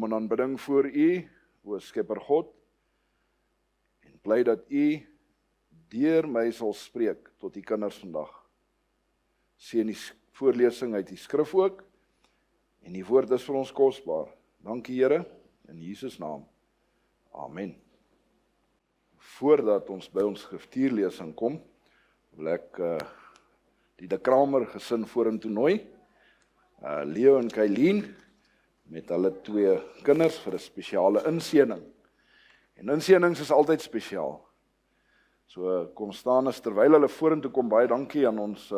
kom in aanbidding voor U, o Skepper God, en bly dat U deur my sal spreek tot die kinders vandag. Seën die voorlesing uit die skrif ook, en die woord is vir ons kosbaar. Dankie Here, in Jesus naam. Amen. Voordat ons by ons skriftuurlesing kom, wil ek die De Kramer gesin vorentoe nooi, Leo en Kylien, met hulle 2 kinders vir 'n spesiale inseëning. En inseënings is altyd spesiaal. So kom staan as terwyl hulle vorentoe kom, baie dankie aan ons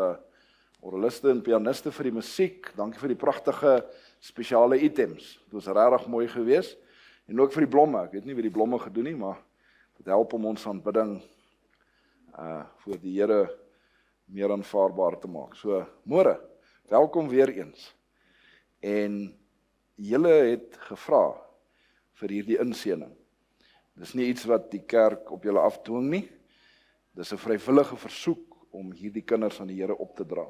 orgeliste en pianiste vir die musiek, dankie vir die pragtige spesiale items, dit was regtig mooi geweest, en ook vir die blomme, ek weet nie wie die blomme gedoen nie, maar dit help om ons aanbidding voor die Here meer aanvaarbaar te maak. So, môre, welkom weer eens, en julle het gevra vir hierdie inseëning. Dis nie iets wat die kerk op julle afdwing nie, dis 'n vrywillige versoek om hierdie kinders aan die Here op te dra.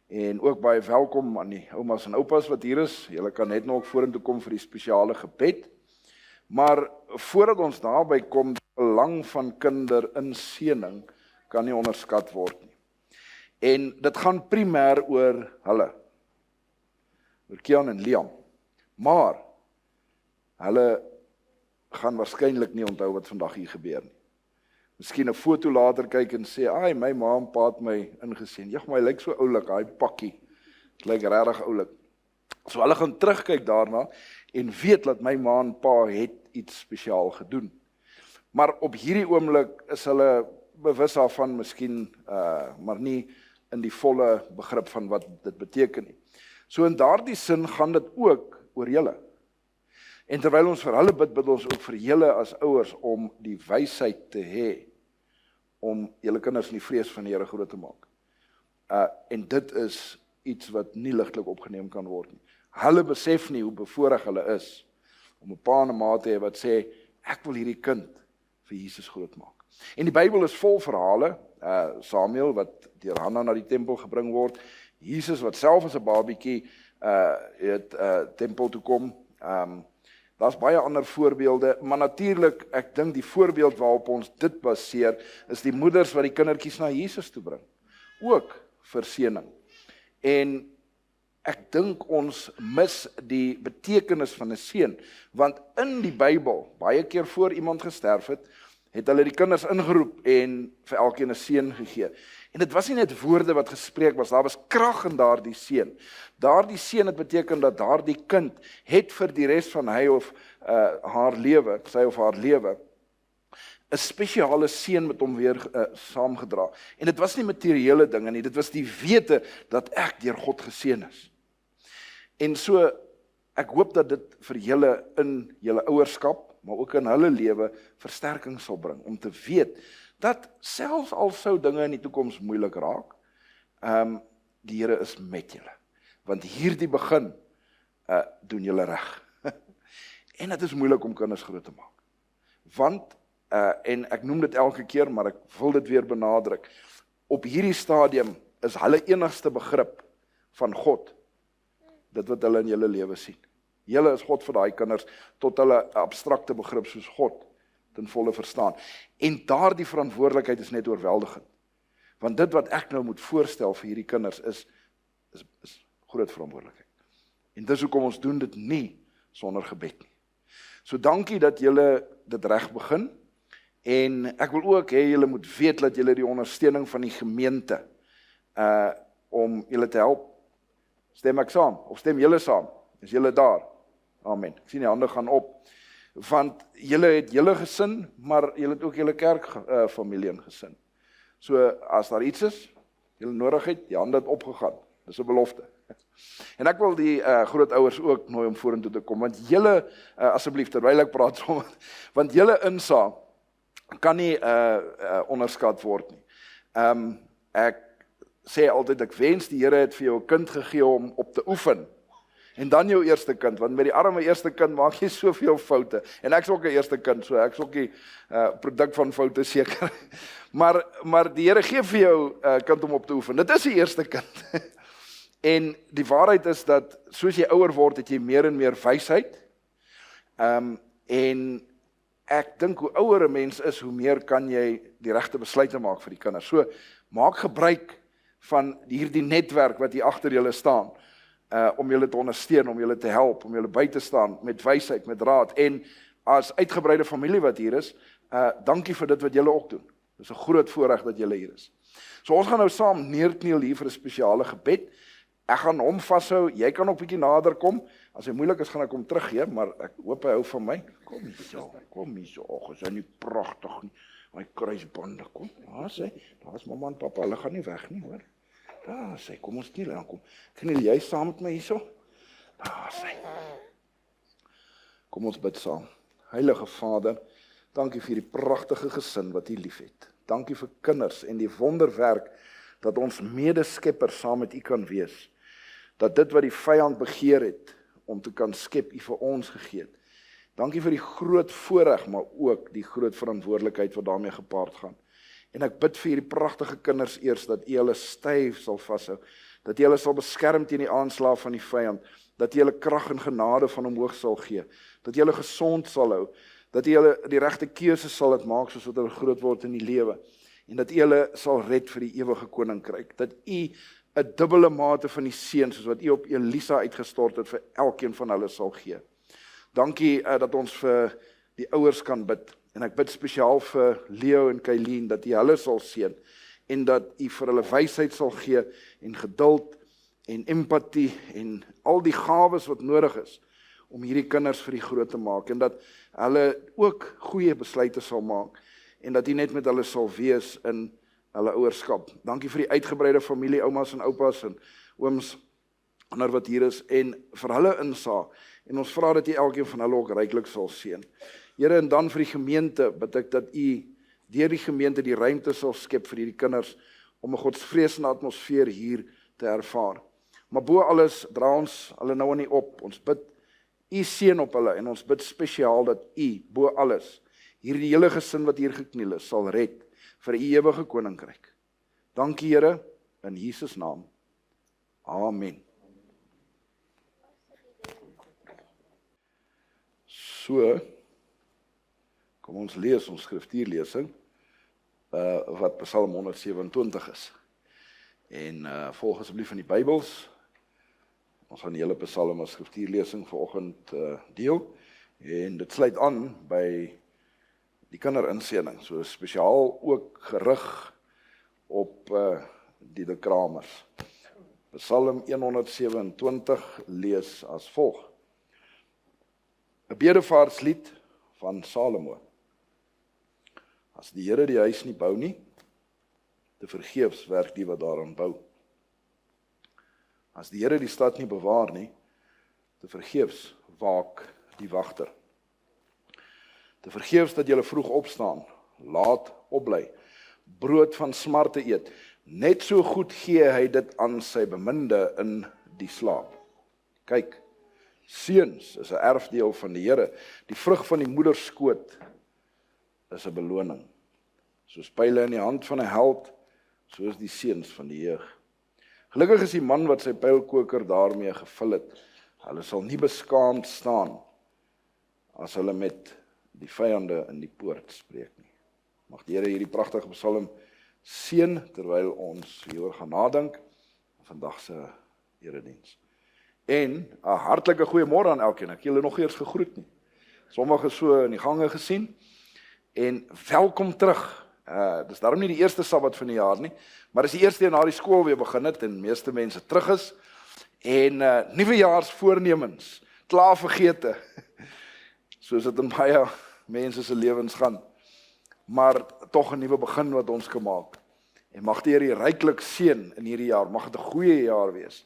En ook baie welkom aan die oumas en oupas wat hier is. Julle kan net nog vorentoe kom vir die spesiale gebed. Maar voordat ons daarby kom, die belang van kinderinseëning kan nie onderskat word nie. En dit gaan primêr oor hulle, oor Kian en Liam. Maar hulle gaan waarskynlik nie onthou wat vandag hier gebeur nie. Miskien 'n foto later kyk en sê, "Ai, my ma en pa het my ingeseën. Ja, maar hy lyk so oulik, hy pakkie. Dit lyk regtig oulik." So hulle gaan terugkyk daarna en weet dat my ma en pa het iets spesiaal gedoen. Maar op hierdie oomblik is hulle bewus daarvan, miskien maar nie in die volle begrip van wat dit beteken nie. So in daardie sin gaan dit ook oor julle. En terwyl ons vir hulle bid, bid ons ook vir julle as ouers om die wysheid te hê om julle kinders in die vrees van die Here groot te maak. En dit is iets wat nie ligtelik opgeneem kan word nie. Hulle besef nie hoe bevoorreg hulle is om 'n pa en 'n ma te hê wat sê, ek wil hierdie kind vir Jesus groot maak. En die Bybel is vol verhale, Samuel wat deur Hanna na die tempel gebring word, Jesus wat self as 'n babietjie het tempel toe kom. Daar's baie ander voorbeelde, maar natuurlik, ek dink die voorbeeld waarop ons dit baseer, is die moeders wat die kindertjies na Jesus toe bring. Ook verseëning. En ek dink ons mis die betekenis van 'n seën, want in die Bybel, baie keer voor iemand gesterf het, het hulle die kinders ingeroep en vir elkeen 'n seën gegee. En dit was nie net woorde wat gespreek was, daar was krag in daardie seën. Daardie seën het beteken dat daardie kind het vir die res van hy of haar lewe, sy of haar lewe, 'n spesiale seën met hom weer saamgedra. En dit was nie materiële dinge nie, dit was die wete dat ek deur God geseën is. En so, ek hoop dat dit vir julle in julle ouerskap, maar ook in hulle lewe, versterking sal bring, om te weet, dat selfs al sou dinge in die toekoms moeilik raak, die Here is met julle. Want hierdie begin, doen julle reg. En dit is moeilik om kinders groot te maak. Want, en ek noem dit elke keer, maar ek wil dit weer benadruk, op hierdie stadium is hulle enigste begrip van God, dit wat hulle in julle lewe sien. Julle is God vir daai kinders, tot hulle 'n abstrakte begrip soos God ten volle verstaan. En daardie verantwoordelikheid is net oorweldigend. Want dit wat ek nou moet voorstel vir hierdie kinders is groot verantwoordelikheid. En dis hoekom ons doen dit nie sonder gebed nie. So dankie dat julle dit reg begin. En ek wil ook hê julle moet weet dat julle die ondersteuning van die gemeente om julle te help. Stem ek saam? Of stem julle saam? Is julle daar? Amen. Ek sien die hande gaan op. Want julle het julle gesin, maar julle het ook julle kerkfamilie in gesin. So as daar iets is, julle nodig het, die hande het opgegaan. Dis 'n belofte. En ek wil die grootouers ook nooi om vorentoe te kom, want julle, asseblief terwyl ek praat, want julle insaag kan nie onderskat word nie. Ek sê altyd, ek wens die Here het vir jou 'n kind gegee om op te oefen. En dan jou eerste kind, want met die arme eerste kind maak jy soveel foute. En ek is ook 'n eerste kind, so ek is ook die produk van foute seker. Maar die Here gee vir jou kind om op te oefen. Dit is die eerste kind. En die waarheid is dat soos jy ouer word, het jy meer en meer wysheid. En ek dink hoe ouer 'n mens is, hoe meer kan jy die regte besluite maak vir die kinders. So, maak gebruik van hierdie netwerk wat hier agter julle staan, om julle te ondersteun, om julle te help, om julle by te staan met wysheid, met raad. En as uitgebreide familie wat hier is, dankie vir dit wat julle ook doen. Dit is 'n groot voorreg dat julle hier is. So ons gaan nou saam neerkniel hier vir 'n spesiale gebed. Ek gaan hom vashou, jy kan ook bietjie nader kom. As hy moeilik is, gaan ek hom teruggee, maar ek hoop hy hou van my. Kom hier so. Och, is hy nie pragtig nie. My kruisbande, kom. Daar's mamma en pappa, hulle gaan nie weg nie, hoor. Daar sê, kom ons kniel en dan kom. Kniel jy saam met my hierso? Daar sê. Kom ons bid saam. Heilige Vader, dankie vir die pragtige gesin wat U liefhet. Dankie vir kinders en die wonderwerk dat ons medeskepper saam met U kan wees. Dat dit wat die vyand begeer het om te kan skep, U vir ons gegee het. Dankie vir die groot voorreg, maar ook die groot verantwoordelikheid wat daarmee gepaard gaan. En ek bid vir hierdie pragtige kinders eers, dat U hulle styf sal vashou, dat U hulle sal beskerm teen die aanslag van die vyand, dat U hulle krag en genade van omhoog sal gee, dat U hulle gesond sal hou, dat U hulle die regte keuses sal laat maak soos wat hulle groot word in die lewe, en dat U hulle sal red vir die ewige koninkryk, dat U 'n dubbele mate van die seën, soos wat U op Elisa uitgestort het, vir elkeen van hulle sal gee. Dankie dat ons vir die ouers kan bid, en ek bid spesiaal vir Leo en Kylien, dat U hulle sal seën, en dat U vir hulle wysheid sal gee, en geduld, en empatie, en al die gawes wat nodig is, om hierdie kinders vir die groot te maak, en dat hulle ook goeie besluite sal maak, en dat U net met hulle sal wees in hulle ouerskap. Dankie vir die uitgebreide familie, oumas en oupas, en ooms, ander wat hier is, en vir hulle insaag, en ons vra dat U elkeen van hulle ook ryklik sal seën. Here, en dan vir die gemeente, bid ek dat U deur die gemeente die ruimte sal skep vir hierdie kinders, om 'n godsvreesende atmosfeer hier te ervaar. Maar bo alles, dra ons hulle nou nie op, ons bid U seën op hulle, en ons bid spesiaal dat U, bo alles, hierdie hele gesin wat hier gekniel is, sal red vir U ewige koninkryk. Dankie Here, in Jesus naam. Amen. So, kom ons lees ons skriftuurlesing, wat Psalm 127 is. En volg asseblief in die Bybels. Ons gaan die hele Psalm as skriftuurlesing vanoggend deel, en dit sluit aan by die kinderinseëning, so spesiaal ook gerig op die De Kramers. Psalm 127 lees as volg. 'n Bedevaarslied van Salomo. As die Here die huis nie bou nie, te vergeefs werk die wat daaraan bou. As die Here die stad nie bewaar nie, te vergeefs waak die wagter. Te vergeefs dat julle vroeg opstaan, laat opbly, brood van smarte eet. Net so goed gee hy dit aan sy beminde in die slaap. Kyk, seuns is 'n erfdeel van die Here. Die vrug van die moederskoot is 'n beloning. Soos pile in die hand van 'n held, so is die seuns van die jeug. Gelukkig is die man wat sy pylkoker daarmee gevul het. Hulle sal nie beskaamd staan as hulle met die vyande in die poort spreek nie. Mag die Here hierdie pragtige psalm seën terwyl ons hieroor gaan nadink vandag se erediens. En 'n hartlike goeiemôre aan elkeen. Ek het julle nog eers gegroet nie. Sommige so in die gange gesien. En welkom terug. Dis daarom nie die eerste Sabbat van die jaar nie, maar dis die eerste een na die skool weer begin het en meeste mense terug is. En nuwejaarsvoornemens, klaar vergete. Soos dit in baie mense se lewens gaan. Maar tog 'n nuwe begin wat ons gemaak. En mag die Here ryklik seën in hierdie jaar. Mag dit 'n goeie jaar wees.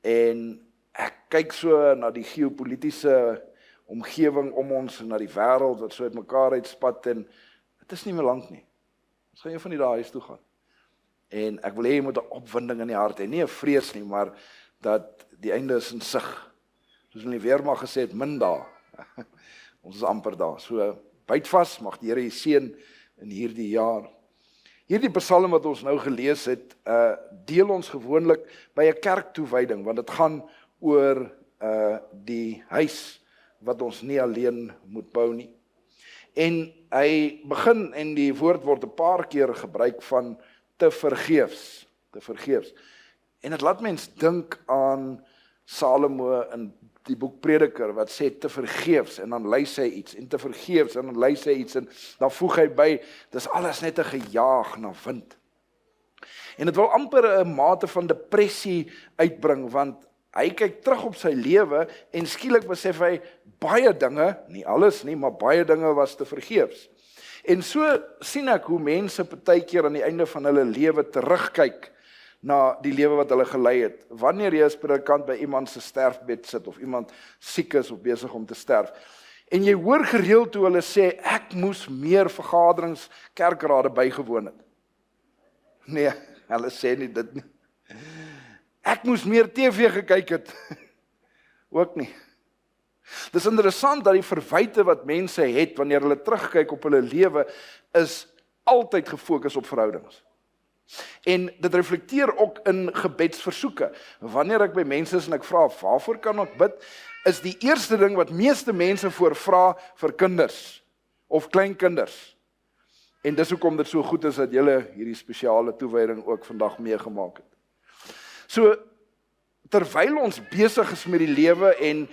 En ek kyk so na die geopolitiese omgewing om ons en na die wêreld wat so uitmekaar uitspat en dit is nie meer lank nie. Ons gaan een van die dae huis toe gaan. En ek wil hê jy moet 'n opwinding in die hart hê, nie 'n vrees nie, maar dat die einde is in sig. Soos in die weermag gesê het, min dae. Ons is amper daar. So byt vas, mag die Here jy seën in hierdie jaar. Hierdie psalm wat ons nou gelees het, deel ons gewoonlik by 'n kerktoewyding, want dit gaan oor die huis wat ons nie alleen moet bou nie. En hy begin, en die woord word 'n paar keer gebruik van te vergeefs. En dit laat mens dink aan Salomo in die boek Prediker, wat sê te vergeefs, en dan lys hy iets, en te vergeefs, en dan lys hy iets, en dan voeg hy by, dis alles net 'n gejaag na wind. En dit wil amper 'n mate van depressie uitbring, want hy kyk terug op sy lewe, en skielik besef hy, baie dinge, nie alles nie, maar baie dinge was te vergeefs. En so sien ek hoe mense partykeer aan die einde van hulle lewe terugkyk na die lewe wat hulle gelei het. Wanneer jy as predikant by iemand se sterfbed sit, of iemand siek is of besig om te sterf, en jy hoor gereeld hoe hulle sê, ek moes meer vergaderings, kerkrade bygewoon het. Nee, hulle sê nie dit nie. Ek moes meer TV gekyk het. Ook nie. Dis interessant dat die verwyte wat mense het, wanneer hulle terugkyk op hulle lewe, is altyd gefokus op verhoudings. En dit reflekteer ook in gebedsversoeke. Wanneer ek by mense is en ek vra, waarvoor kan ek bid, is die eerste ding wat meeste mense voorvra vir kinders, of kleinkinders. En dis hoekom dit so goed is dat julle hierdie spesiale toewyding ook vandag meegemaak het. So, terwyl ons besig is met die lewe en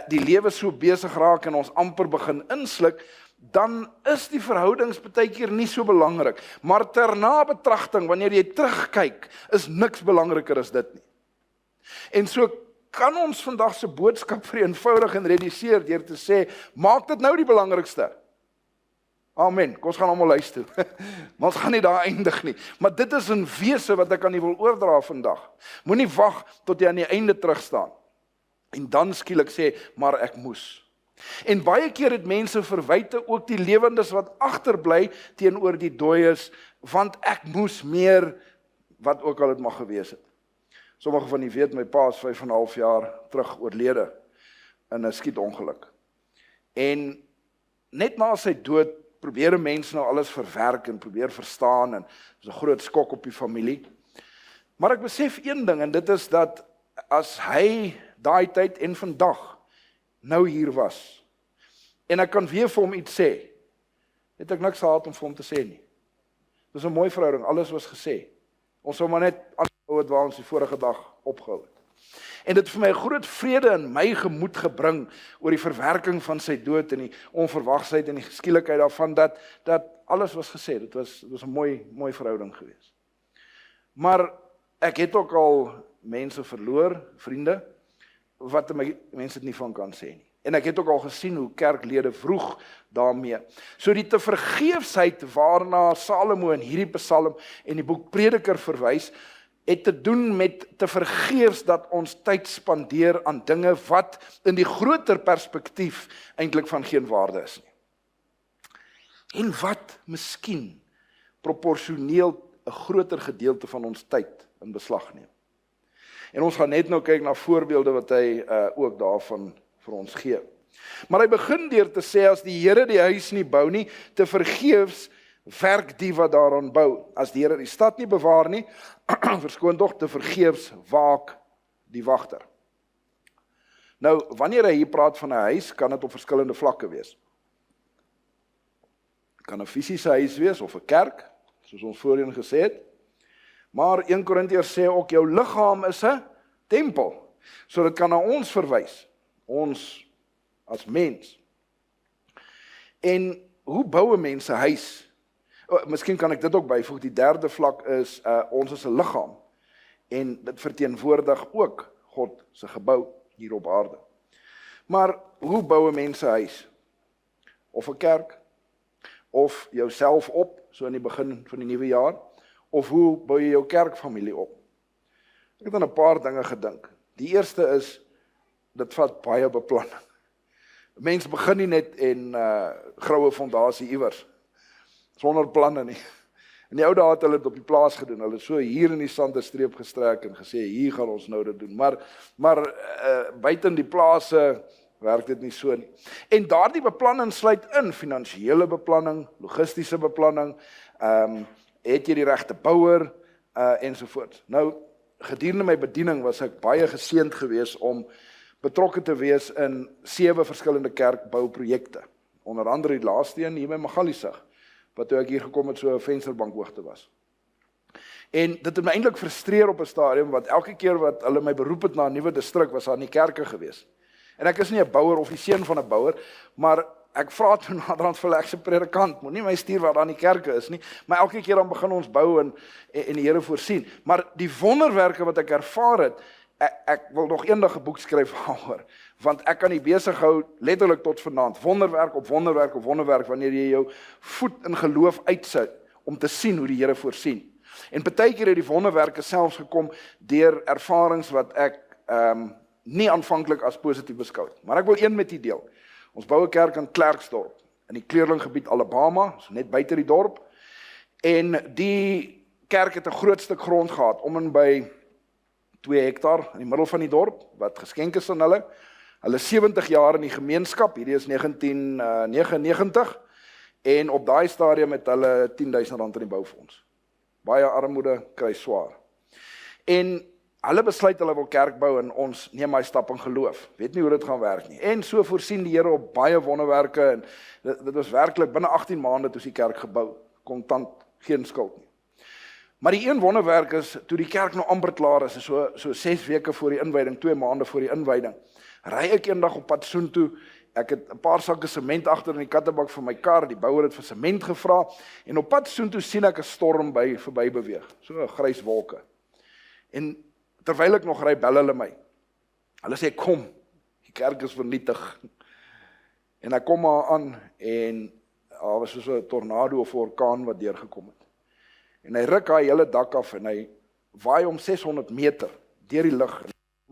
die lewe so besig raak en ons amper begin insluk, dan is die verhoudings partykeer nie so belangrik. Maar ter nabetragting, wanneer jy terugkyk, is niks belangriker as dit nie. En so kan ons vandag se boodskap vereenvoudig en reduseer deur te sê, maak dit nou die belangrikste. Amen, kom ons gaan almal luister. Maar ons gaan nie daar eindig nie. Maar dit is 'n wese wat ek aan u wil oordra vandag. Moenie wag tot jy aan die einde terugstaan. En dan skielik sê, maar ek moes. En baie keer het mense verwyte ook die lewendes wat agterbly teenoor die dooies, want ek moes meer, wat ook al dit mag gewees het. Sommige van u weet, my pa is 5,5 jaar terug oorlede in 'n skietongeluk. En net na sy dood probeer mense nou alles verwerk en probeer verstaan, en dit is 'n groot skok op die familie. Maar ek besef een ding, en dit is dat as hy daai tyd en vandag nou hier was, en ek kan weer vir hom iets sê, het ek niks gehad om vir hom te sê nie. Dit was 'n mooi verhouding, alles was gesê. Ons sou maar net aanhou het waar ons die vorige dag opgehou het. En dit het vir my 'n groot vrede in my gemoed gebring oor die verwerking van sy dood en die onverwagsheid en die geskielikheid daarvan, dat alles was gesê. Dit was 'n mooi verhouding geweest. Maar ek het ook al mense verloor, vriende, wat mense dit nie van kan sê nie. En ek het ook al gesien hoe kerklede vroeg daarmee. So die tevergeefsheid waarna Salomo in hierdie psalm en die boek Prediker verwys, het te doen met te vergeefs dat ons tyd spandeer aan dinge wat in die groter perspektief eintlik van geen waarde is nie. En wat miskien proporsioneel 'n groter gedeelte van ons tyd in beslag neem. En ons gaan net nou kyk na voorbeelde wat hy ook daarvan vir ons gee. Maar hy begin deur te sê, as die Here die huis nie bou nie, te vergeefs werk die wat daaraan bou. As die Here die stad nie bewaar nie, verskoon tog, te vergeefs waak die wagter. Nou, wanneer hy hier praat van 'n huis, kan dit op verskillende vlakke wees. Het kan 'n fisiese huis wees of 'n kerk, soos ons voorheen gesê het. Maar 1 Korintiërs sê ook, jou liggaam is 'n tempel. So dit kan na ons verwys, ons as mens. En hoe bou 'n mens 'n huis? Miskien kan ek dit ook byvoeg, die derde vlak is, ons is 'n liggaam. En dit verteenwoordig ook God se gebou hier op aarde. Maar hoe bou 'n mens 'n huis? Of 'n kerk? Of jouself op, so in die begin van die nuwe jaar? Of hoe bou jy jou kerkfamilie op? Ek het aan 'n paar dinge gedink. Die eerste is, dit vat baie beplanning. Mense begin nie net en graue fondasie iewers, sonder planne nie. In die ou dae het hulle dit op die plaas gedoen. Hulle het so hier in die sand 'n streep gestrek en gesê, hier gaan ons nou dit doen. Maar buiten die plase werk dit nie so nie. En daardie beplanning sluit in finansiële beplanning, logistiese beplanning, het jy die regte bouer, ensovoorts. Nou, gedurende my bediening was ek baie geseënd geweest om betrokke te wees in 7 verskillende kerkbouprojekte. Onder andere die laaste een hier by Magaliesig, wat toe ek hier gekom het so 'n vensterbankhoogte was. En dit het my eintlik frustreer op 'n stadium, want elke keer wat hulle my beroep het na 'n nuwe distrik, was daar nie kerke gewees. En ek is nie 'n bouer of die seun van 'n bouer, maar ek vra toe naderhand vir hulle, ek's 'n predikant, moenie my stuur waar daar nie kerke is nie, maar elke keer dan begin ons bou en die Here voorsien. Maar die wonderwerke wat ek ervaar het, ek wil nog eendag 'n boek skryf daaroor, want ek kan nie besig hou letterlik tot vanaand, wonderwerk op wonderwerk op wonderwerk, wanneer jy jou voet in geloof uitsit om te sien hoe die Here voorsien. En partykeer het die wonderwerke selfs gekom deur ervarings wat ek nie aanvanklik as positief beskou het. Maar ek wil een met u deel. Ons bou 'n kerk in Klerksdorp, in die Kleurlinggebied Alabama, so net buite die dorp. En die kerk het 'n groot stuk grond gehad, om en by 2 hektaar in die middel van die dorp, wat geskenk is aan hulle. Hulle is 70 jaar in die gemeenskap, hierdie is 1999, en op daai stadium het hulle R10,000 in die boufonds. Baie armoede, kry swaar. En hulle besluit hulle wil kerk bou en ons neem my stap in geloof. Weet nie hoe dit gaan werk nie. En so voorsien die Here op baie wonderwerke en dit was werklik binne 18 maande toe die kerk gebou. Kontant, geen skuld nie. Maar die een wonderwerk is, toe die kerk nou amper klaar is, so 6 weke voor die inwyding, 2 maande voor die inwyding, ry ek eendag op pad soontoe. Ek het 'n paar sakke sement agter in die kattebak van my kar, die bouer het vir sement gevra, en op pad soontoe sien ek 'n storm verby beweeg, so 'n grys wolke. En terwyl ek nog ry, bel hulle my. Hulle sê, kom, die kerk is vernietig. En ek kom maar aan, en daar was so 'n tornado of 'n orkaan wat deurgekom het. En hy ruk hy hele dak af, en hy waai om 600 meter, deur die lug,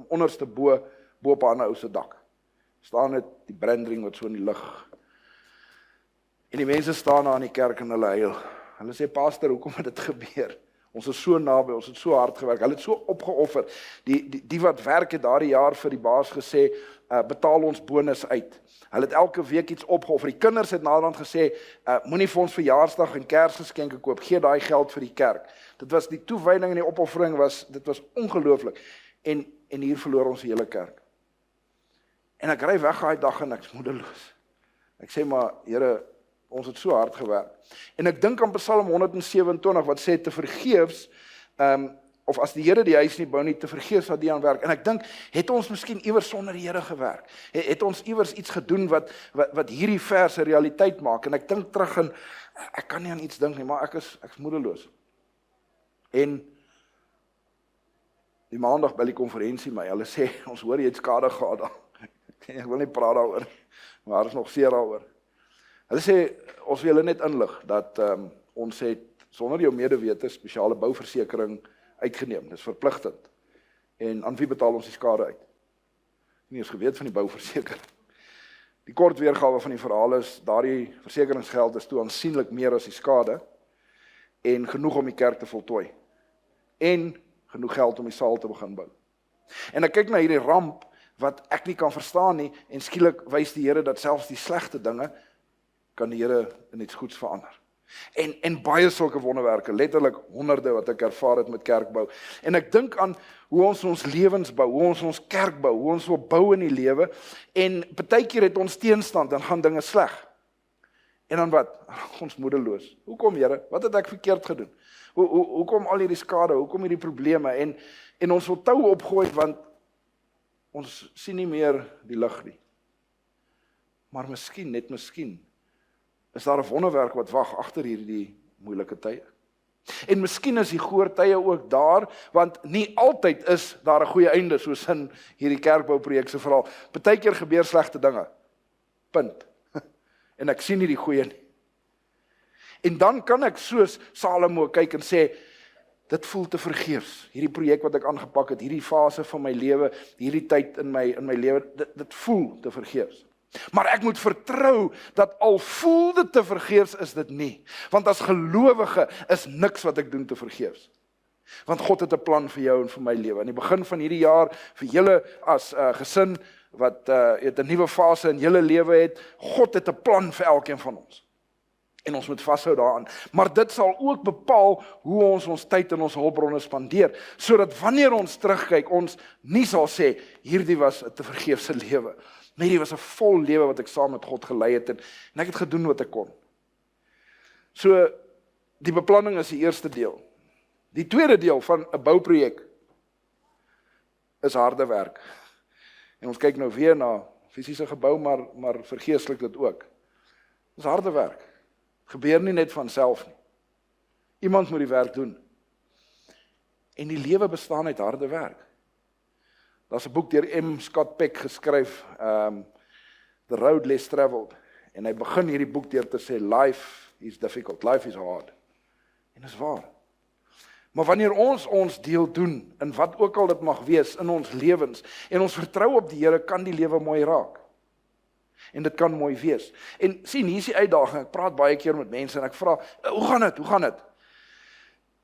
onderste bo op 'n ander ou se dak. Staan net die brandring wat so in die lug. En die mense staan daar in die kerk en hulle huil. Hulle sê, pastor, hoekom het dit gebeur? Ons is so naby, ons het so hard gewerk, hulle het so opgeoffer. Die wat werk het daardie jaar vir die baas gesê, betaal ons bonus uit. Hulle het elke week iets opgeoffer. Die kinders het naderhand gesê, moenie vir ons verjaarsdag en Kersgeskenke koop, gee daai geld vir die kerk. Dit was die toewyding en die opoffering dit was ongelooflik. En hier verloor ons die hele kerk. En ek ry weg daai dag en ek's moedeloos. Ek sê maar, Here, ons het so hard gewerk. En ek dink aan Psalm 127 wat sê te vergeefs, of as die Here die huis nie bou nie, te vergeefs wat die aan werk. En ek dink, het ons miskien iewers sonder die Here gewerk? Het ons iewers iets gedoen wat hierdie vers 'n realiteit maak? En ek dink terug en ek kan nie aan iets dink nie, maar ek's moedeloos. En die maandag by die konferensie my, hulle sê, ons hoor jy het skade gehad daar. Ek wil nie praat daaroor, maar daar is nog seer daaroor. Hulle sê, ons wil julle net inlig, dat ons het, sonder jou medewete, spesiale bouversekering uitgeneem, dis verpligtend. En aan wie betaal ons die skade uit? Nie eens geweet van die bouversekering. Die kort weergawe van die verhaal is, daardie versekeringsgeld is toe aansienlik meer as die skade, en genoeg om die kerk te voltooi. En genoeg geld om die saal te begin bou. En ek kyk na hierdie ramp, wat ek nie kan verstaan nie, en skielik wys die Here dat selfs die slegte dinge, kan die Here in iets goeds verander. En baie sulke wonderwerke, letterlik honderde wat ek ervaar het met kerkbou. En ek dink aan hoe ons lewens bou, hoe ons kerk bou, hoe ons wil bou in die lewe, en partykeer het ons teenstand, dan gaan dinge sleg. En dan wat? Ons moedeloos. Hoekom, Here? Wat het ek verkeerd gedoen? Hoekom al hierdie skade? Hoekom hierdie probleme? En ons wil tou opgooi, want ons sien nie meer die lig nie. Maar miskien, net miskien, is daar 'n wonderwerk wat wag agter hierdie moeilike tye. En miskien is die goeie tye ook daar, want nie altyd is daar 'n goeie einde, soos in hierdie kerkbouprojek se verhaal. Partykeer gebeur slegte dinge. Punt. En ek sien nie die goeie nie. En dan kan ek soos Salomo kyk en sê, dit voel te vergeefs. Hierdie projek wat ek aangepak het, hierdie fase van my lewe, hierdie tyd in my lewe, dit voel te vergeefs. Maar ek moet vertrou dat al voel dit te vergeefs, is dit nie. Want as gelowige is niks wat ek doen te vergeefs. Want God het 'n plan vir jou en vir my lewe. Aan die begin van hierdie jaar, vir julle as gesin, wat 'n nuwe fase in julle lewe het, God het 'n plan vir elkeen van ons. En ons moet vashou daaraan. Maar dit sal ook bepaal hoe ons tyd en ons hulpbronne spandeer, sodat wanneer ons terugkyk, ons nie sal sê, hierdie was 'n te vergeefse lewe. Nee, dit was 'n vol lewe wat ek saam met God gelei het en ek het gedoen wat ek kon. So, die beplanning is die eerste deel. Die tweede deel van 'n bouprojek is harde werk. En ons kyk nou weer na fisiese gebou, maar vergeestelik dit ook. Dis harde werk. Gebeur nie net van self nie. Iemand moet die werk doen. En die lewe bestaan uit harde werk. Daar's 'n boek deur M. Scott Peck geskryf, The Road Less Traveled. En hy begin hierdie boek deur te sê, life is difficult, life is hard. En dis waar. Maar wanneer ons deel doen, in wat ook al dit mag wees in ons lewens, en ons vertrou op die Here, kan die lewe mooi raak. En dit kan mooi wees. En sien, hier is die uitdaging, ek praat baie keer met mense, en ek vra, hoe gaan dit?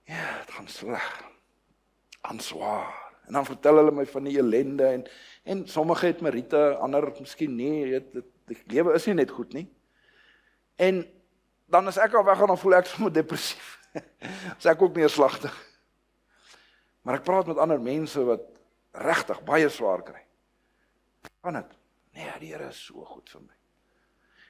Ja, het gaan sleg, gaan swaar. En dan vertel hulle my van die ellende, en sommige het meriete, ander miskien nie, die lewe is nie net goed nie. En dan as ek al weggaan, dan voel ek sommer depressief. Is ek ook neerslagtig. Maar ek praat met ander mense wat regtig baie swaar kry. Kan dit? Nee, die Here is so goed vir my.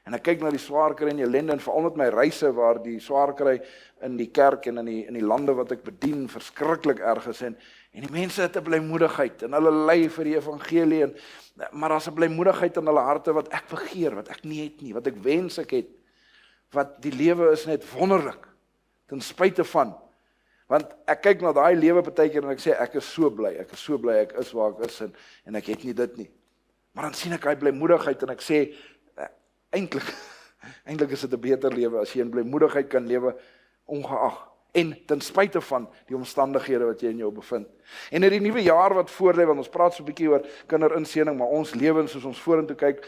En ek kyk na die swaar kry en die ellende, en veral met my reise waar die swaar kry in die kerk en in die lande wat ek bedien, verskriklik erg is, en die mense het 'n blymoedigheid, en hulle ly vir die evangelie, maar daar's 'n blymoedigheid in hulle harte wat ek begeer, wat ek nie het nie, wat ek wens ek het, wat die lewe is net wonderlik, ten spyte van, want ek kyk na daai lewe partykeer en ek sê, ek is so bly, ek is waar ek is, en ek het nie dit nie. Maar dan sien ek daai blymoedigheid en ek sê, eintlik is dit 'n beter lewe as jy in blymoedigheid kan lewe, ongeag, en ten spyte van die omstandighede wat jy in jou bevind. En in die nuwe jaar wat voorlê, want ons praat so 'n bietjie oor kinderinseëning, maar ons lewens soos ons vorentoe kyk,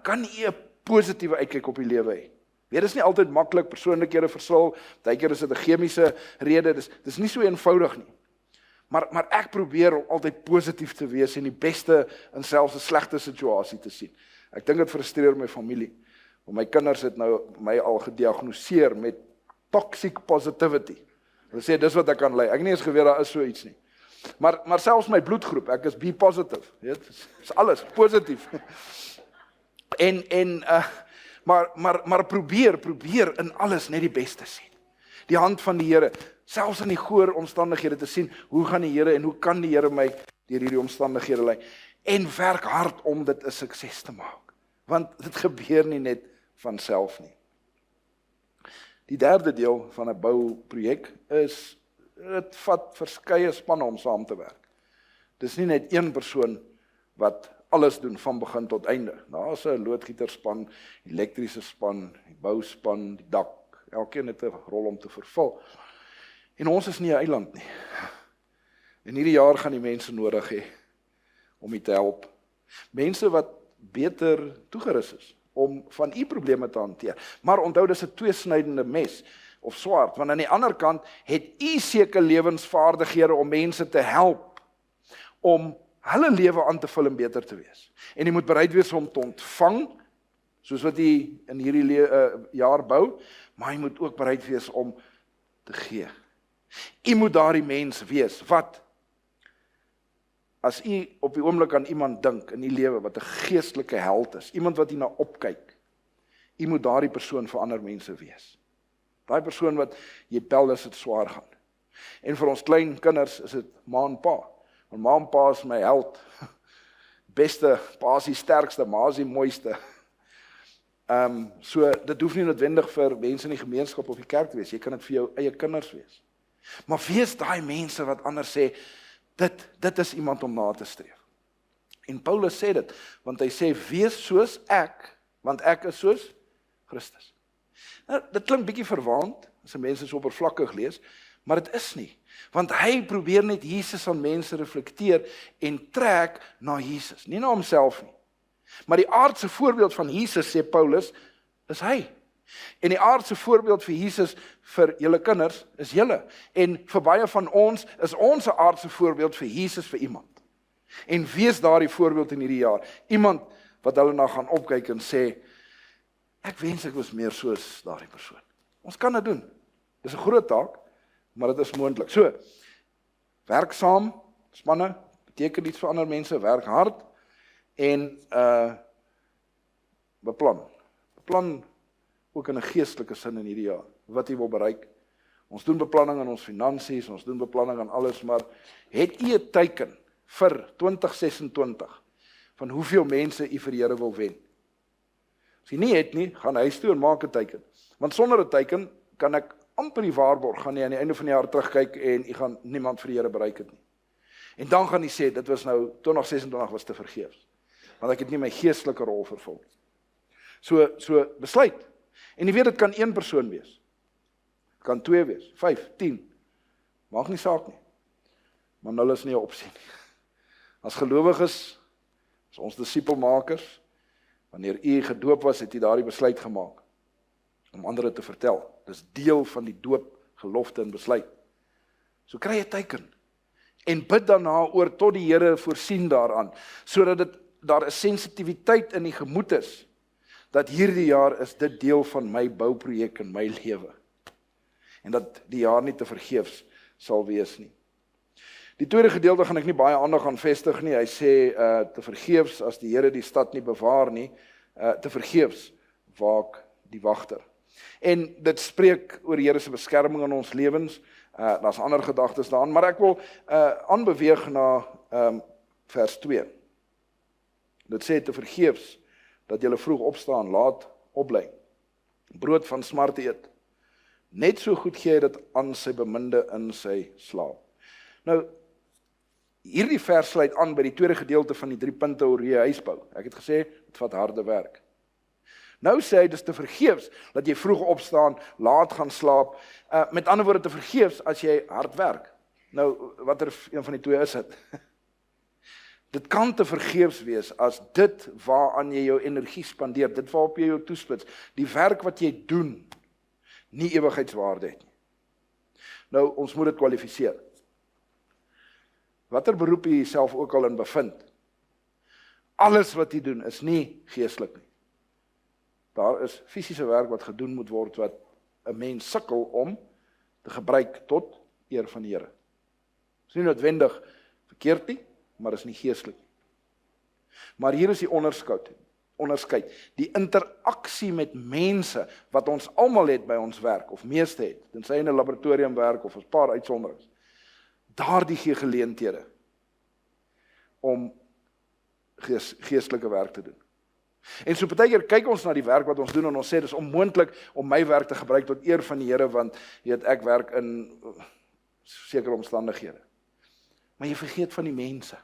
kan jy 'n positiewe uitkyk op die lewe hê? Dit is nie altyd maklik, persoonlikhede verskil, baie keer is dit 'n chemiese rede, dis nie so eenvoudig nie. Maar ek probeer om altyd positief te wees en die beste in selfs 'n slegte situasie te sien. Ek dink dit frustreer my familie, want my kinders het nou my al gediagnoseer met toxic positivity. Hulle sê, dis wat ek kan lei. Ek het nie eens geweet daar is so iets nie. Maar selfs my bloedgroep, ek is B positive, weet, is alles positief. Maar probeer in alles net die beste sien. Die hand van die Here, selfs in die goeie omstandighede te sien, hoe gaan die Here en hoe kan die Here my deur hierdie omstandighede lei, en werk hard om dit 'n sukses te maak. Want dit gebeur nie net van self nie. Die derde deel van 'n bouprojek is, dit vat verskeie spanne om saam te werk. Dis nie net een persoon wat alles doen van begin tot einde. Daar's 'n loodgieterspan, elektriese span, die bouspan, die dak. Elkeen het 'n rol om te vervul. En ons is nie 'n eiland nie. En hierdie jaar gaan die mense nodig hê om u te help. Mense wat beter toegerus is om van u probleme te hanteer. Maar onthou, dis 'n tweesnydende mes of swaard, want aan die ander kant het u seker lewensvaardighede om mense te help om hulle lewe aan te vul en beter te wees. En jy moet bereid wees om te ontvang, soos wat jy in hierdie jaar bou, maar jy moet ook bereid wees om te gee. Jy moet daardie mens wees wat, as jy op die oomblik aan iemand dink in die lewe wat 'n geestelike held is, iemand wat jy na opkyk, jy moet daardie persoon vir ander mense wees. Daai persoon wat jy bel as dit swaar gaan. En vir ons klein kinders is dit ma en pa. Want ma en pa is my held. Beste, pa is die sterkste, ma is die mooiste. So dit hoef nie noodwendig vir mense in die gemeenskap of die kerk te wees. Jy kan dit vir jou eie kinders wees. Maar wees daai mense wat anders sê, dit is iemand om na te streef. En Paulus sê dit, want hy sê, wees soos ek, want ek is soos Christus. Nou, dit klink bietjie verwaand, as mense so oppervlakkig lees, maar dit is nie. Want hy probeer net Jesus aan mense reflekteer en trek na Jesus, nie na homself nie. Maar die aardse voorbeeld van Jesus, sê Paulus, is hy. En die aardse voorbeeld vir Jesus vir julle kinders is julle. En vir baie van ons is ons 'n aardse voorbeeld vir Jesus vir iemand. En wees daardie voorbeeld in hierdie jaar. Iemand wat hulle na gaan opkyk en sê, Ek wens ek was meer soos daardie persoon. Ons kan dit doen. Dis 'n groot taak, maar dit is moontlik. So, werk saam, spanne, beteken iets vir ander mense, werk hard en beplan. Beplan ook in 'n geestelike sin in hierdie jaar, wat jy wil bereik. Ons doen beplanning aan ons finansies, ons doen beplanning aan alles, maar het u 'n teiken vir 2026 van hoeveel mense u vir die Here wil wen? As jy nie het nie, gaan huis toe en maak 'n teiken. Want sonder 'n teiken kan ek amper die waarborg gaan jy aan die einde van die jaar terugkyk en jy gaan niemand vir die Here bereik het nie. En dan gaan jy sê, dit was nou 2026 was te vergeefs, want ek het nie my geestelike rol vervul. So besluit. En jy weet, dit kan 1 persoon wees. Het kan 2 wees, 5, 10. Maak nie saak nie. Maar 0 is nie 'n opsie nie. As gelowiges, as ons disipelmakers, wanneer u gedoop was, het u daardie besluit gemaak om ander te vertel. Dis deel van die doop, gelofte en besluit. So kry 'n teiken en bid daarna oor tot die Here voorsien daaraan, sodat daar 'n sensitiwiteit in die gemoed is, dat hierdie jaar is dit deel van my bouprojek in my lewe. En dat die jaar nie te vergeefs sal wees nie. Die tweede gedeelte gaan ek nie baie aandag aan vestig nie. Hy sê, te vergeefs as die Here die stad nie bewaar nie, te vergeefs waak die wagter. En dit spreek oor die Here se beskerming in ons lewens. Daar's ander gedagtes daaraan, maar ek wil aanbeweeg na vers 2. Dit sê te vergeefs dat julle vroeg opstaan, laat opbly, brood van smart eet. Net so goed gee hy dit aan sy beminde in sy slaap. Nou, hierdie vers sluit aan by die tweede gedeelte van die 3 punte oor hoe jy huis bou. Ek het gesê, dit vat harde werk. Nou sê hy, dis te vergeefs dat jy vroeg opstaan, laat gaan slaap. Met ander woorde, te vergeefs as jy hard werk. Nou, watter een van die twee is dit? Dit kan te vergeefs wees as dit waaraan jy jou energie spandeer, dit waarop jy jou toespits, die werk wat jy doen, nie ewigheidswaarde het nie. Nou, ons moet dit kwalifiseer. Watter beroep jy jouself ook al in bevind, alles wat jy doen is nie geestelik nie. Daar is fisiese werk wat gedoen moet word, wat 'n mens sukkel om te gebruik tot eer van die Here. Is nie noodwendig verkeerd nie, maar is nie geestelik nie. Maar hier is die onderskeid, die interaksie met mense, wat ons almal het by ons werk, of meeste het, tensy in 'n laboratorium werk, of 'n paar uitsonderings, daardie gee geleenthede, om geestelike werk te doen. En so partykeer kyk ons na die werk wat ons doen, en ons sê, dis onmoontlik om my werk te gebruik tot eer van die Here, want ek werk in sekere omstandighede. Maar jy vergeet van die mense.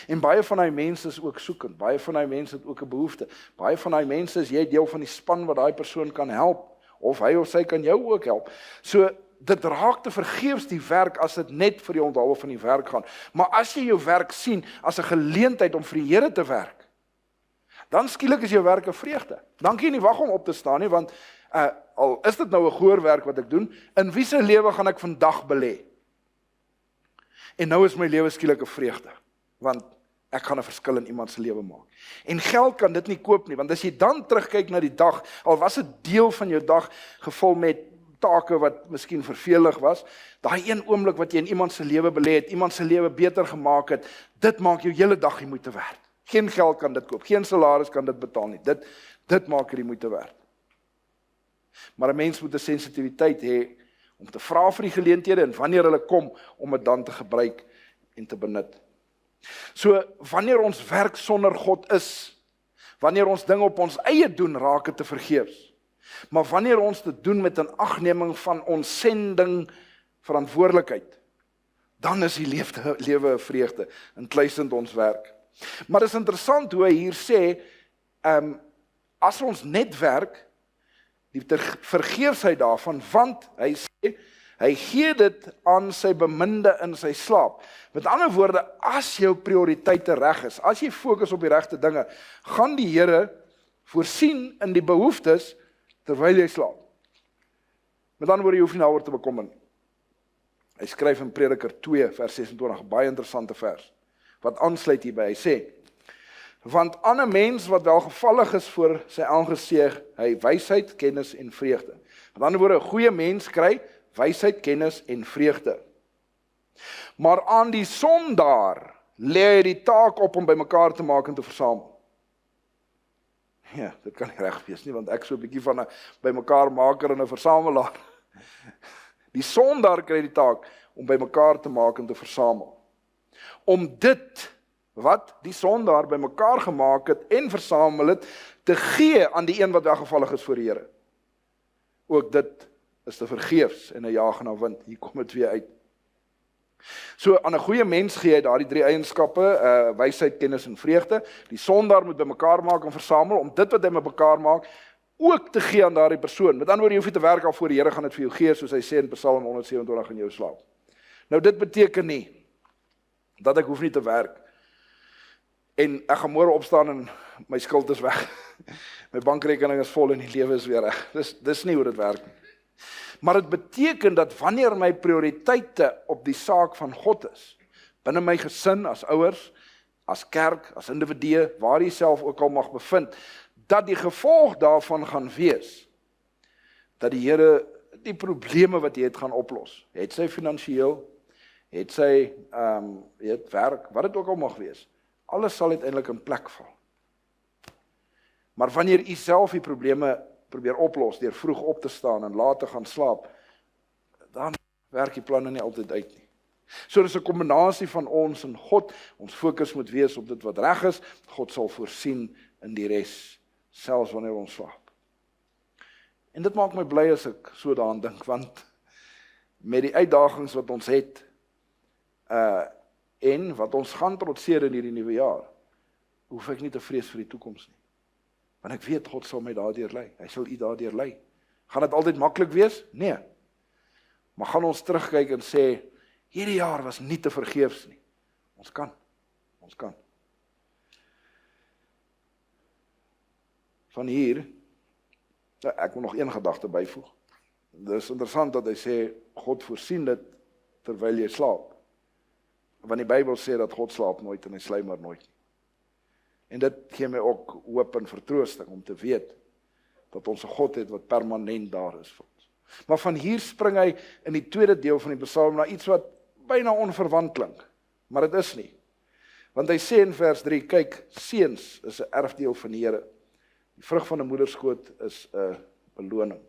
En baie van die mense is ook soekend, baie van die mense het ook 'n behoefte, baie van die mense is jy deel van die span wat daai persoon kan help, of hy of sy kan jou ook help. So, dit raak te vergeefs die werk as dit net vir die onthou van die werk gaan. Maar as jy jou werk sien as 'n geleentheid om vir die Here te werk, dan skielik is jou werk 'n vreugde. Dan kan jy nie wag om op te staan nie, want al is dit nou 'n goeie werk wat ek doen, in wie se lewe gaan ek vandag belê? En nou is my lewe skielik 'n vreugde, want ek gaan 'n verskil in iemand se lewe maak. En geld kan dit nie koop nie, want as jy dan terugkyk na die dag, al was 'n deel van jou dag gevul met take wat miskien vervelig was, daai een oomblik wat jy in iemand se lewe belê het, iemand se lewe beter gemaak het, dit maak jou hele dag die moeite werd. Geen geld kan dit koop, geen salaris kan dit betaal nie. Dit maak dit die moeite werd. Maar 'n mens moet 'n sensitiwiteit hê om te vra vir die geleenthede en wanneer hulle kom, om dit dan te gebruik en te benut. So, wanneer ons werk sonder God is, wanneer ons dinge op ons eie doen, raak dit te vergeefs. Maar wanneer ons dit doen met 'n agneming van ons sending verantwoordelikheid, dan is die lewe 'n vreugde, insluitend ons werk. Maar dit is interessant hoe hy hier sê, as ons net werk, die vergeefsheid daarvan, want hy sê, hy gee dit aan sy beminde in sy slaap. Met ander woorde, as jou prioriteite reg is, as jy fokus op die regte dinge, gaan die Here voorsien in die behoeftes terwyl jy slaap. Met ander woorde, jy hoef nie daaroor te bekommer nie. Hy skryf in Prediker 2 vers 26, baie interessante vers, wat aansluit hierby. Hy sê, Want aan 'n mens wat welgevallig is voor sy aangesig, hy wysheid, kennis en vreugde. Met ander woorde, 'n goeie mens kry wysheid, kennis en vreugde. Maar aan die sondaar lê hy die taak op om bymekaar te maak en te versamel. Ja, dit kan nie reg wees nie, want ek so 'n bietjie van 'n bymekaar maker en 'n versamelaar. Die sondaar kry die taak om bymekaar te maak en te versamel. Om dit wat die sondaar bymekaar gemaak het en versamel het, te gee aan die een wat weggevallig is voor die Here. Ook dit is te vergeefs en 'n jaag na wind. Hier kom dit twee uit. So aan 'n goeie mens gee hy daardie drie eienskappe, wysheid, kennis en vreugde. Die sondaar moet bymekaar maak en versamel om dit wat hy bymekaar maak ook te gee aan daardie persoon. Met ander woorde, jy hoef nie te werk al voor die Here gaan dit vir jou gee, soos hy sê in Psalm 127 in jou slaap. Nou dit beteken nie dat ek hoef nie te werk en ek gaan môre opstaan en my skuld is weg. My bankrekening is vol en die lewe is weer reg. Dis nie hoe dit werk nie. Maar dit beteken dat wanneer my prioriteite op die saak van God is, binne my gesin, as ouers, as kerk, as individue, waar jy self ook al mag bevind, dat die gevolg daarvan gaan wees, dat die Here die probleme wat jy het gaan oplos. Het sy finansiëel, het sy het werk, wat dit ook al mag wees. Alles sal uiteindelik in plek val. Maar wanneer jy self die probleme probeer oplos deur vroeg op te staan en laat te gaan slaap, dan werk die planne nie altyd uit nie. So dis 'n kombinasie van ons en God. Ons fokus moet wees op dit wat reg is. God sal voorsien in die res, selfs wanneer ons slaap. En dit maak my bly as ek so daaraan dink, want met die uitdagings wat ons het, en wat ons gaan trotseer in hierdie nuwe jaar, hoef ek nie te vrees vir die toekoms nie. Want ek weet, God sal my daardeur lei. Hy sal u daardeur lei. Gaan dit altyd maklik wees? Nee. Maar gaan ons terugkyk en sê, hierdie jaar was nie te vergeefs nie. Ons kan. Van hier, ek wil nog een gedagte byvoeg. Dit is interessant dat hy sê, God voorsien dit terwyl jy slaap. Want die Bybel sê dat God slaap nooit en hy sluimer nooit nie. En dit gee my ook hoop en vertroosting om te weet dat ons 'n God het wat permanent daar is vir ons. Maar van hier spring hy in die tweede deel van die Psalm na iets wat byna onverwant klink, maar dit is nie. Want hy sê in vers 3, kyk, seuns is 'n erfdeel van die Here. Die vrug van 'n moederskoot is 'n beloning.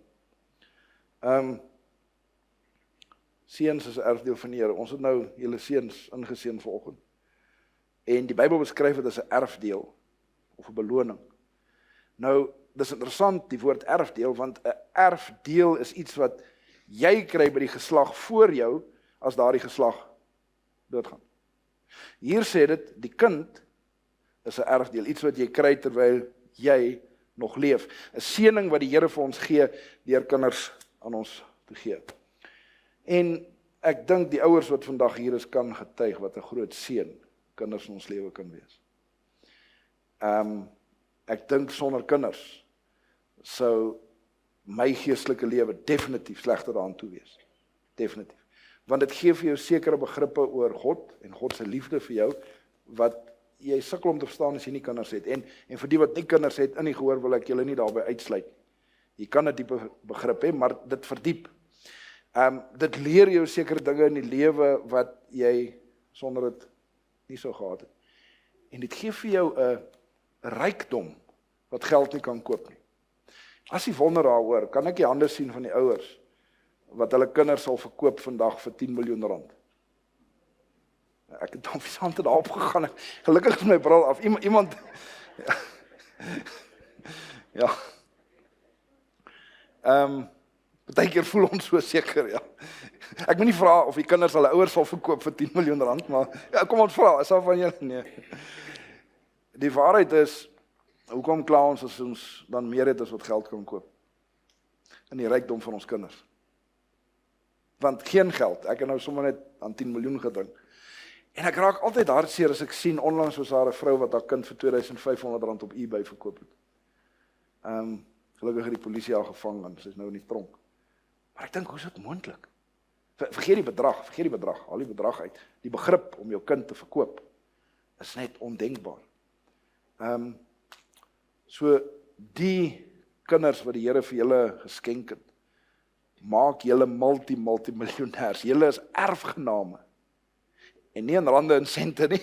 Seuns is 'n erfdeel van die Here. Ons het nou julle seuns ingeseën vanoggend. En die Bybel beskryf dit as 'n erfdeel of 'n beloning. Nou, dis interessant die woord erfdeel, want 'n erfdeel is iets wat jy kry by die geslag voor jou as daardie geslag doodgaan. Hier sê dit, die kind is 'n erfdeel, iets wat jy kry terwyl jy nog leef. 'n Seëning wat die Here vir ons gee deur kinders aan ons te gee. En ek dink die ouers wat vandag hier is kan getuig wat 'n groot seën kinders in ons lewe kan wees. Ek dink sonder kinders sou my geestelike lewe definitief slegter daaraan toe wees. Definitief. Want dit gee vir jou sekere begrippe oor God en God se liefde vir jou wat jy sukkel om te verstaan as jy nie kinders het. En vir die wat nie kinders het in die gehoor wil ek julle nie daarby uitsluit. Jy kan 'n diepe begrip hê, maar dit verdiep. Dit leer jou sekere dinge in die lewe wat jy sonder dit nie so gehad het. En dit gee vir jou 'n rykdom wat geld nie kan koop nie. As jy wonder daaroor, kan ek die hande sien van die ouers wat hulle kinders sal verkoop vandag vir 10 miljoen rand. Ek het dan vir hande daarop gegaan. Gelukkig is my bril af. Iemand ja. Partykeer voel ons so seker, ja. Ek moet nie vra of die kinders hulle ouers sal verkoop vir 10 miljoen rand, maar ja, kom ons vra, is daar van julle? Nee. Die waarheid is, hoekom kla ons as ons dan meer het as wat geld kan koop? In die rykdom van ons kinders. Want geen geld, ek het nou sommer net aan 10 miljoen gedink. En ek raak altyd hartseer as ek sien, onlangs was daar 'n vrou wat haar kind vir R2500 op eBay verkoop het. Gelukkig het die polisie haar gevang en sy is nou in die tronk. Maar ek dink, hoe is dit moontlik? Vergeet die bedrag, haal die bedrag uit. Die begrip om jou kind te verkoop is net ondenkbaar. So die kinders wat die Here vir julle geskenk het, maak julle multimiljonêers. Julle is erfgename. En nie in rande en sente nie,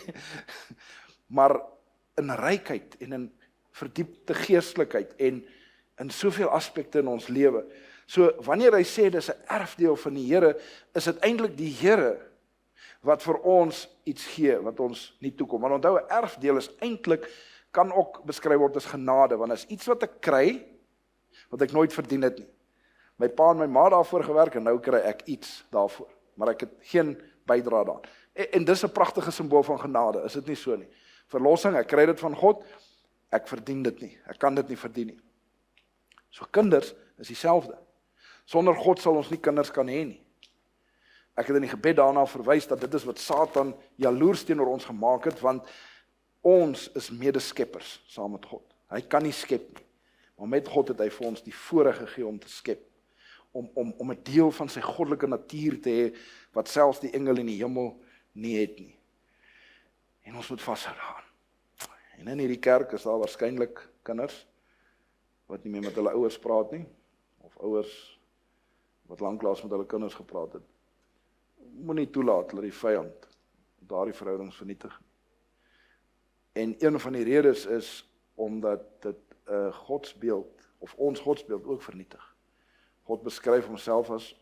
maar in rykheid en in verdiepte geestelikheid en in soveel aspekte in ons lewe. So wanneer hy sê dis 'n erfdeel van die Here, is dit eintlik die Here wat vir ons iets gee wat ons nie toekom. Want onthou, 'n erfdeel is eintlik kan ook beskryf word as genade, want is iets wat ek kry wat ek nooit verdien het nie. My pa en my ma daarvoor gewerk en nou kry ek iets daarvoor, maar ek het geen bydrae daaraan. En dis 'n pragtige simbool van genade, is dit nie so nie? Verlossing, ek kry dit van God, ek verdien dit nie, ek kan dit nie verdien nie. So kinders is dieselfde. Sonder God sal ons nie kinders kan hê nie. Ek het in die gebed daarna verwys dat dit is wat Satan jaloers teenoor ons gemaak het, want ons is medeskeppers saam met God. Hy kan nie skep nie, maar met God het hy vir ons die voorreg gegee om te skep, om 'n deel van sy goddelike natuur te hê, wat selfs die engele in die hemel nie het nie. En ons moet vashou daaraan. En in hierdie kerk is daar waarskynlik kinders wat nie meer met hulle ouers praat nie, of ouers wat lanklaas met hulle kinders gepraat het. Moenie toelaat dat die vyand daardie verhoudings vernietig. En een van die redes is omdat dit 'n godsbeeld of ons godsbeeld ook vernietig. God beskryf homself as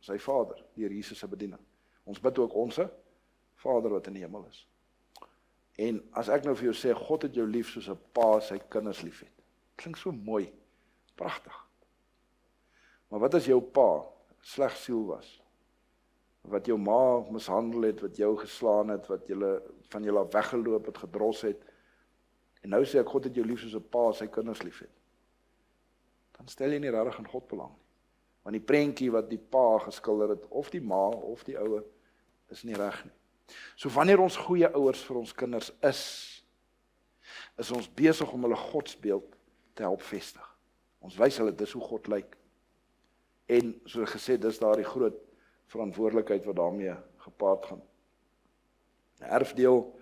sy Vader deur Jesus se bediening. Ons bid ook onsse Vader wat in die hemel is. En as ek nou vir jou sê God het jou lief soos 'n pa sy kinders liefhet. Klink so mooi, pragtig. Maar wat as jou pa sleg siel was? Wat jou ma mishandel het, wat jou geslaan het, wat van julle af weggeloop het, gedros het. En nou sê ek God het jou lief soos 'n pa sy kinders liefhet. Dan stel jy nie regtig aan God belang nie. Want die prentjie wat die pa geskilder het, of die ma of die ouer, is nie reg nie. So wanneer ons goeie ouers vir ons kinders is ons besig om hulle godsbeeld te help vestig. Ons wys hulle dis hoe God lyk. En soos gesê, dis daardie groot verantwoordelikheid wat daarmee gepaard gaan. 'n Erfdeel,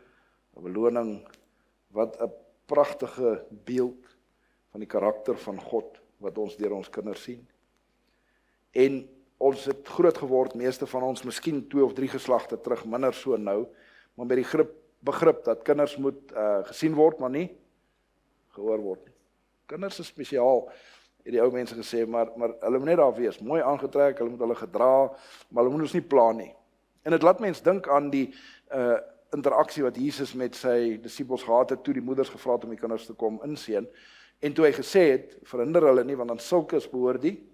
'n beloning, wat 'n pragtige beeld van die karakter van God wat ons deur ons kinders sien. En ons het groot geword, meeste van ons, miskien 2 of 3 geslagte terug, minder so nou, maar met die begrip dat kinders moet gesien word, maar nie gehoor word nie. Kinders is spesiaal, het die ou mense gesê, maar hulle moet net daar wees, mooi aangetrek, hulle moet hulle gedra, maar hulle moet ons nie pla nie. En dit laat mens dink aan die interaksie wat Jesus met sy disippels gehad het, toe die moeders gevra het om die kinders te kom inseën, en toe hy gesê het, verhinder hulle nie, want aan sulkes behoort die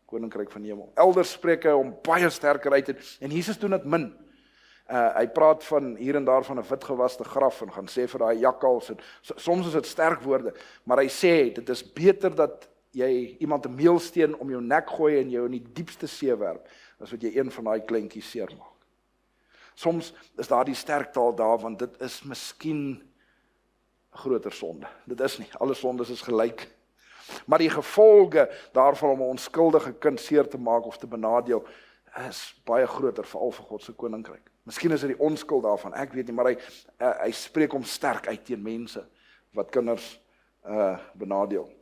Koninkryk van die Hemel. Elders spreek hy om baie sterker uit, en Jesus doen dit min. Hy praat van hier en daar van 'n witgewaste graf, en gaan sê vir daai jakkals, en soms is dit sterk woorde, maar hy sê, dit is beter dat jy iemand 'n meelsteen om jou nek gooi en jou in die diepste see werp, as wat jy een van daai kleintjies seermaak. Soms is daar die sterk taal daar, want dit is miskien 'n groter sonde. Dit is nie, alle sondes is gelyk. Maar die gevolge daarvan om 'n onskuldige kind seer te maak of te benadeel, is baie groter, veral vir God se koninkryk. Miskien is dit die onskuld daarvan, ek weet nie, maar hy spreek om sterk uit teen mense wat kinders benadeel.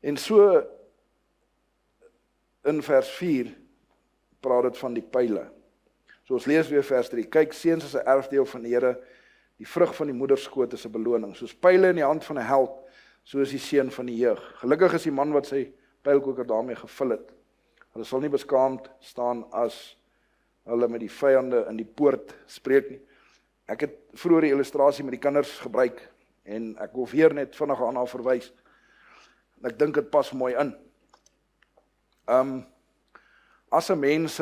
En so in vers 4 praat dit van die pyle. So ons lees weer vers 3. Kyk, seuns is 'n erfdeel van die Here, die vrug van die moederskoot is 'n beloning. Soos pyle in die hand van 'n held, so is die seun van die jeug. Gelukkig is die man wat sy pylkoker daarmee gevul het. Hulle sal nie beskaamd staan as hulle met die vyande in die poort spreek nie. Ek het vroeër die illustrasie met die kinders gebruik, en ek wil weer net vinnig aan haar verwys. En ek dink dit pas mooi in. As 'n mens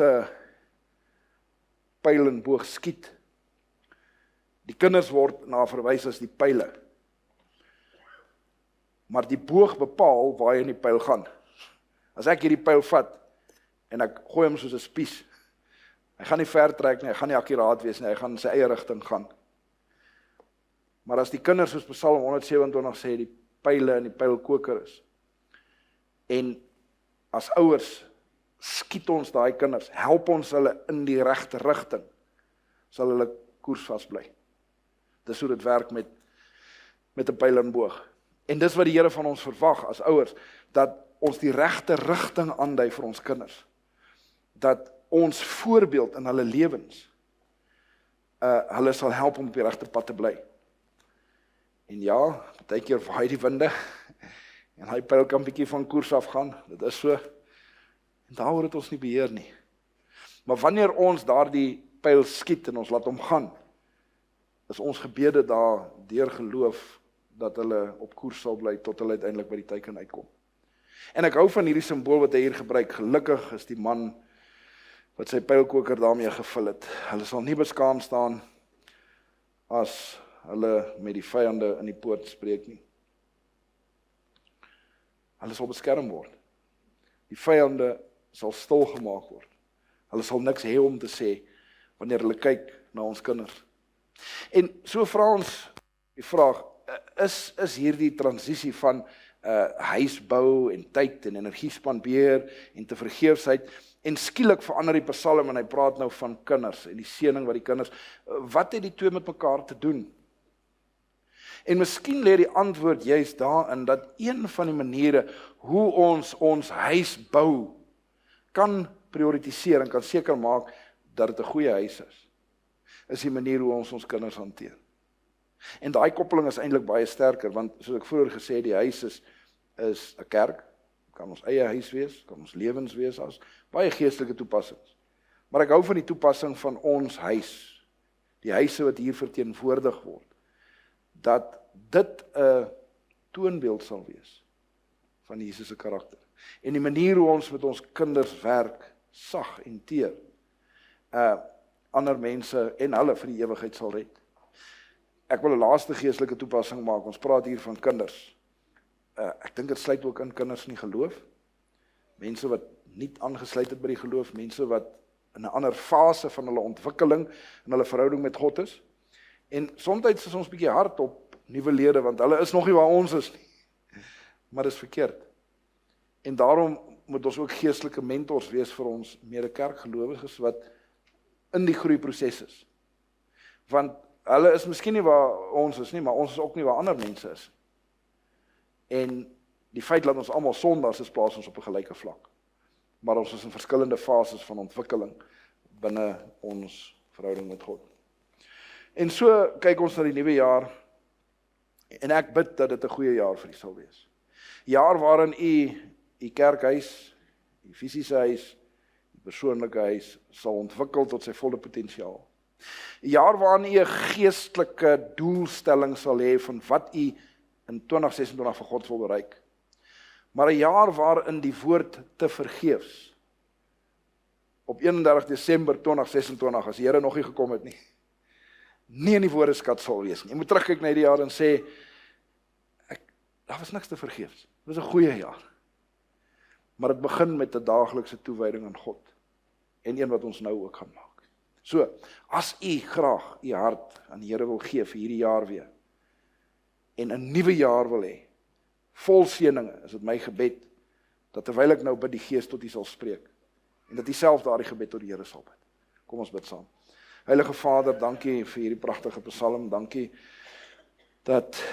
pyl en boog skiet, die kinders word na verwys as die pyle. Maar die boog bepaal waar jy in die pyl gaan. As ek hierdie pyl vat, en ek gooi hom soos 'n spies, hy gaan nie ver trek nie, hy gaan nie akkuraat wees nie, hy gaan in sy eie rigting gaan. Maar as die kinders soos Psalm 127 sê, die pyle en die pylkoker is, en as ouers skiet ons daai kinders, help ons hulle in die regte rigting, sal hulle koers vas bly. Dis hoe dit werk met 'n pyl en boog. En dis wat die Here van ons verwag as ouers, dat ons die regte rigting aandui vir ons kinders. Dat ons voorbeeld in hulle lewens hulle sal help om op die regte pad te bly. En ja, baie keer waai die winde en hy pyl kan bietjie van koers afgaan. Dit is so. En daaroor het ons nie beheer nie. Maar wanneer ons daardie pyl skiet en ons laat hom gaan, is ons gebede daar deur geloof dat hulle op koers sal bly tot hulle uiteindelik by die teiken uitkom. En ek hou van hierdie simbool wat hy hier gebruik. Gelukkig is die man wat sy pylkoker daarmee gevul het. Hulle sal nie beskaam staan as hulle met die vyande in die poort spreek nie. Hulle sal beskerm word. Die vyande sal stil gemaak word. Hulle sal niks hê om te sê wanneer hulle kyk na ons kinders. En so vra ons die vraag, is hierdie transisie van huisbou en tyd en energie spandeer en tevergeefsheid, en skielik verander die Psalm en hy praat nou van kinders en die seëning wat die kinders, wat het die twee met mekaar te doen? En miskien lê die antwoord juist daarin dat een van die maniere hoe ons huis bou kan prioritiseer en kan seker maak dat dit 'n goeie huis is die manier hoe ons kinders hanteer. En daai koppeling is eintlik baie sterker, want soos ek vroeër gesê het, die huis is 'n kerk, kan ons eie huis wees, kan ons lewens wees, as baie geestelike toepassings. Maar ek hou van die toepassing van ons huis, die huise wat hier verteenwoordig word, dat dit 'n toonbeeld sal wees van Jesus se karakter. En die manier hoe ons met ons kinders werk, sag en teer, ander mense en hulle vir die ewigheid sal red. Ek wil 'n laaste geestelike toepassing maak. Ons praat hier van kinders. Ek dink dit sluit ook in kinders in die geloof. Mense wat nie aangesluit het by die geloof, mense wat in 'n ander fase van hulle ontwikkeling en hulle verhouding met God is. En soms is ons bietjie hard op nuwe lede, want hulle is nog nie waar ons is nie. Maar dis verkeerd. En daarom moet ons ook geestelike mentors wees vir ons mede-kerkgelowiges wat in die groeiproses is. Want hulle is miskien nie waar ons is nie, maar ons is ook nie waar ander mense is. En die feit dat ons almal sondaars is, plaas ons op 'n gelyke vlak. Maar ons is in verskillende fases van ontwikkeling binne ons verhouding met God. En so kyk ons na die nuwe jaar, en ek bid dat dit 'n goeie jaar vir u sal wees. Jaar waarin u kerkhuis, u fisiese huis, u persoonlike huis sal ontwikkel tot sy volle potensiaal. 'n Jaar waarin u 'n geestelike doelstelling sal hê van wat u in 2026 vir God wil bereik. Maar 'n jaar waarin die woord te vergeefs op 31 Desember 2026, as die Here nog nie gekom het nie in die woordeskat sal wees nie. Jy moet terugkyk na hierdie jaar en sê, daar was niks te vergeefs. Dit was 'n goeie jaar. Maar dit begin met 'n daaglikse toewyding aan God, en een wat ons nou ook gaan maak. So, as u graag u hart aan die Here wil gee vir hierdie jaar weer, en 'n nuwe jaar wil hê, vol seëninge, is dit my gebed, dat terwyl ek nou bid, die Gees tot u sal spreek, en dat u self daardie gebed tot die Here sal bid. Kom ons bid saam. Heilige Vader, dankie vir hierdie pragtige Psalm, dankie dat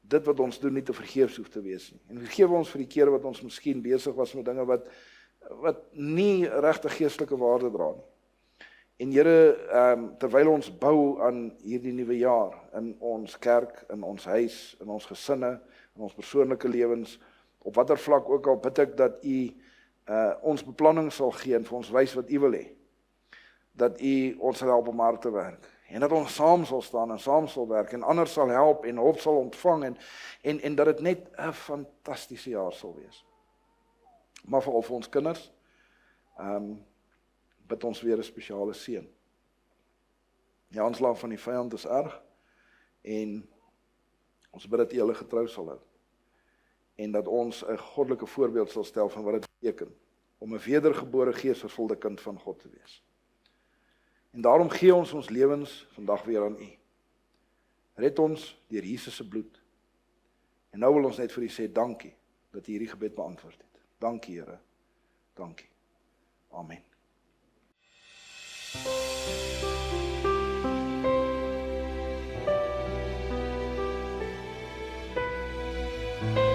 dit wat ons doen nie te vergeefs hoef te wees nie. En vergewe ons vir die kere wat ons miskien besig was met dinge wat nie regte geestelike waarde dra nie. En Here, terwyl ons bou aan hierdie nuwe jaar, in ons kerk, in ons huis, in ons gesinne, in ons persoonlike lewens, op watter vlak ook al, bid ek dat u ons beplanning sal gee en vir ons wys wat u wil hê. Dat u ons sal help om hard te werk. En dat ons saam sal staan en saam sal werk en ander sal help en hulp sal ontvang en dat dit net 'n fantastiese jaar sal wees. Maar veral vir ons kinders, bid ons weer 'n spesiale seën. Die aanslag van die vyand is erg en ons bid dat u hulle getrou sal hou. En dat ons 'n goddelike voorbeeld sal stel van wat dit beteken om 'n wedergebore geesvervulde kind van God te wees. En daarom gee ons lewens vandag weer aan u. Red ons deur Jesus se bloed. En nou wil ons net vir u sê dankie dat u hierdie gebed beantwoord het. Dankie Here. Dankie. Amen. Dankie.